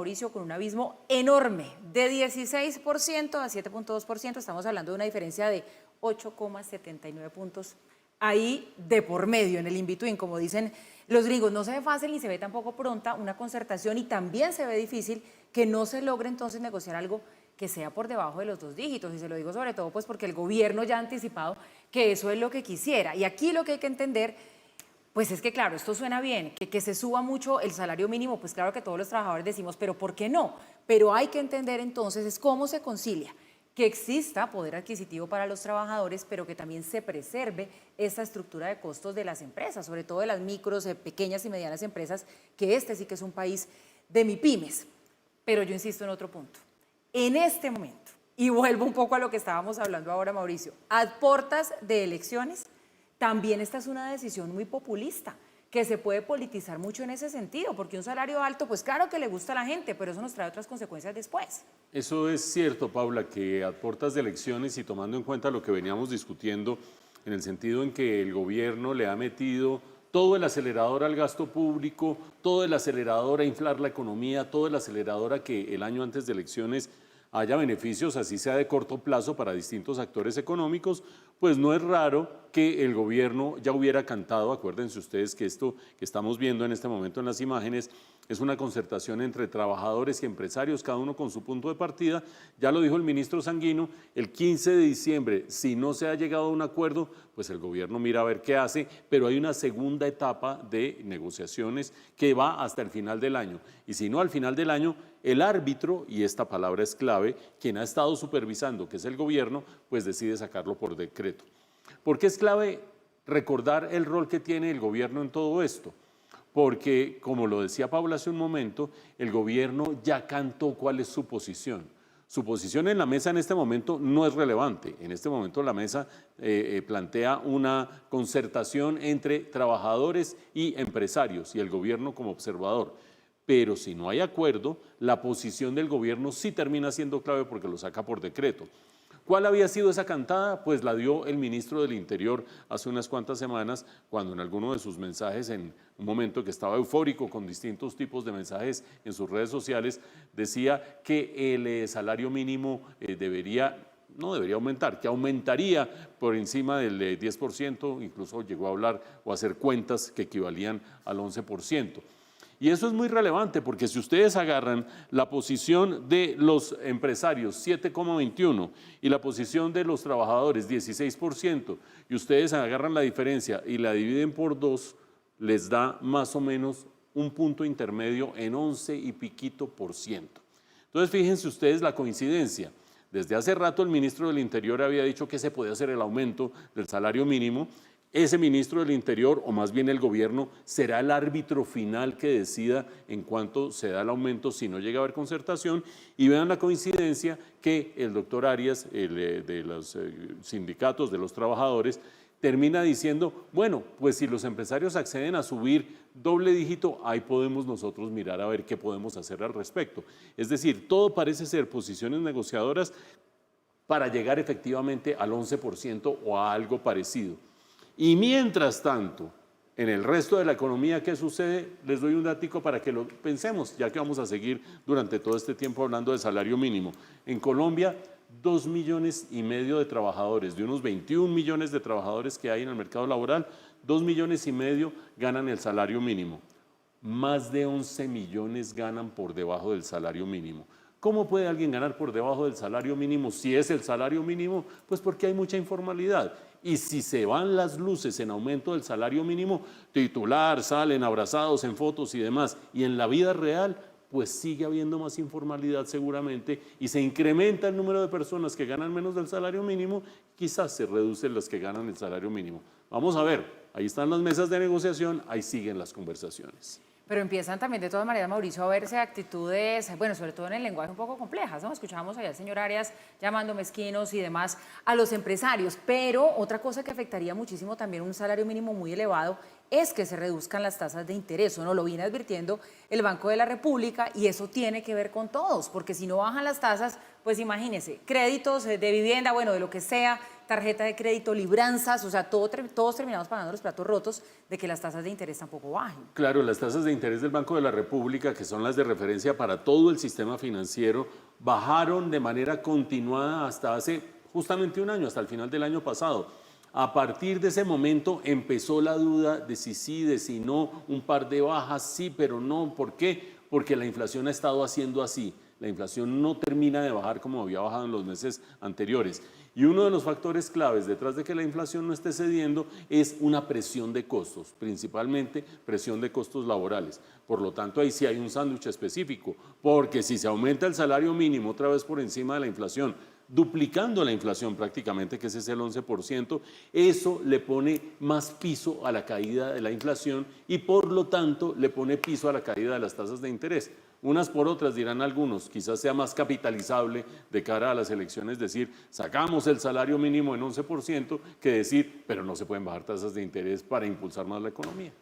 Mauricio, con un abismo enorme, de 16% a 7,2%, estamos hablando de una diferencia de 8,79 puntos ahí de por medio, en el in-between, como dicen los gringos. No se ve fácil ni se ve tampoco pronta una concertación, y también se ve difícil que no se logre entonces negociar algo que sea por debajo de los 2 dígitos, y se lo digo sobre todo pues porque el gobierno ya ha anticipado que eso es lo que quisiera. Y aquí lo que hay que entender, pues es que claro, esto suena bien, que se suba mucho el salario mínimo, pues claro que todos los trabajadores decimos, pero ¿por qué no? Pero hay que entender entonces es cómo se concilia que exista poder adquisitivo para los trabajadores, pero que también se preserve esa estructura de costos de las empresas, sobre todo de las micros, pequeñas y medianas empresas, que este sí que es un país de MIPYMES. Pero yo insisto en otro punto. En este momento, y vuelvo un poco a lo que estábamos hablando ahora, Mauricio, a puertas de elecciones, también esta es una decisión muy populista, que se puede politizar mucho en ese sentido, porque un salario alto, pues claro que le gusta a la gente, pero eso nos trae otras consecuencias después. Eso es cierto, Paula, que a puertas de elecciones y tomando en cuenta lo que veníamos discutiendo, en el sentido en que el gobierno le ha metido todo el acelerador al gasto público, todo el acelerador a inflar la economía, todo el acelerador a que el año antes de elecciones haya beneficios, así sea de corto plazo, para distintos actores económicos, pues no es raro que el gobierno ya hubiera cantado. Acuérdense ustedes que esto que estamos viendo en este momento en las imágenes es una concertación entre trabajadores y empresarios, cada uno con su punto de partida. Ya lo dijo el ministro Sanguino, el 15 de diciembre, si no se ha llegado a un acuerdo, pues el gobierno mira a ver qué hace, pero hay una segunda etapa de negociaciones que va hasta el final del año. Y si no, al final del año, el árbitro, y esta palabra es clave, quien ha estado supervisando, que es el gobierno, pues decide sacarlo por decreto. ¿Por qué es clave recordar el rol que tiene el gobierno en todo esto? Porque, como lo decía Paula hace un momento, el gobierno ya cantó cuál es su posición. Su posición en la mesa en este momento no es relevante. En este momento la mesa plantea una concertación entre trabajadores y empresarios y el gobierno como observador. Pero si no hay acuerdo, la posición del gobierno sí termina siendo clave porque lo saca por decreto. ¿Cuál había sido esa cantada? Pues la dio el ministro del Interior hace unas cuantas semanas, cuando en alguno de sus mensajes, en un momento que estaba eufórico con distintos tipos de mensajes en sus redes sociales, decía que el salario mínimo no debería aumentar, que aumentaría por encima del 10%, incluso llegó a hablar o a hacer cuentas que equivalían al 11%. Y eso es muy relevante porque si ustedes agarran la posición de los empresarios, 7,21, y la posición de los trabajadores, 16%, y ustedes agarran la diferencia y la dividen por 2, les da más o menos un punto intermedio en 11 y piquito %. Entonces fíjense ustedes la coincidencia. Desde hace rato el ministro del Interior había dicho que se podía hacer el aumento del salario mínimo. Ese ministro del Interior, o más bien el gobierno, será el árbitro final que decida en cuánto se da el aumento si no llega a haber concertación. Y vean la coincidencia que el doctor Arias, de los sindicatos de los trabajadores, termina diciendo, bueno, pues si los empresarios acceden a subir doble dígito, ahí podemos nosotros mirar a ver qué podemos hacer al respecto. Es decir, todo parece ser posiciones negociadoras para llegar efectivamente al 11% o a algo parecido. Y mientras tanto, en el resto de la economía, ¿qué sucede? Les doy un datico para que lo pensemos, ya que vamos a seguir durante todo este tiempo hablando de salario mínimo. En Colombia, 2,5 millones de trabajadores, de unos 21 millones de trabajadores que hay en el mercado laboral, 2,5 millones ganan el salario mínimo. Más de 11 millones ganan por debajo del salario mínimo. ¿Cómo puede alguien ganar por debajo del salario mínimo si es el salario mínimo? Pues porque hay mucha informalidad. Y si se van las luces en aumento del salario mínimo, titular, salen abrazados en fotos y demás, y en la vida real, pues sigue habiendo más informalidad seguramente y se incrementa el número de personas que ganan menos del salario mínimo, quizás se reducen las que ganan el salario mínimo. Vamos a ver, ahí están las mesas de negociación, ahí siguen las conversaciones. Pero empiezan también de todas maneras, Mauricio, a verse actitudes, bueno, sobre todo en el lenguaje un poco complejas, ¿no? Escuchábamos allá al señor Arias llamando mezquinos y demás a los empresarios, pero otra cosa que afectaría muchísimo también un salario mínimo muy elevado es que se reduzcan las tasas de interés. Eso no lo viene advirtiendo el Banco de la República y eso tiene que ver con todos, porque si no bajan las tasas, pues imagínense, créditos de vivienda, bueno, de lo que sea, tarjeta de crédito, libranzas, o sea, todos terminamos pagando los platos rotos de que las tasas de interés tampoco bajen. Claro, las tasas de interés del Banco de la República, que son las de referencia para todo el sistema financiero, bajaron de manera continuada hasta hace justamente un año, hasta el final del año pasado. A partir de ese momento empezó la duda de si sí, de si no, un par de bajas, sí, pero no. ¿Por qué? Porque la inflación ha estado haciendo así. La inflación no termina de bajar como había bajado en los meses anteriores. Y uno de los factores claves detrás de que la inflación no esté cediendo es una presión de costos, principalmente presión de costos laborales. Por lo tanto, ahí sí hay un sándwich específico, porque si se aumenta el salario mínimo otra vez por encima de la inflación, duplicando la inflación prácticamente, que ese es el 11%, eso le pone más piso a la caída de la inflación y por lo tanto le pone piso a la caída de las tasas de interés. Unas por otras, dirán algunos, quizás sea más capitalizable de cara a las elecciones decir, sacamos el salario mínimo en 11%, que decir, pero no se pueden bajar tasas de interés para impulsar más la economía.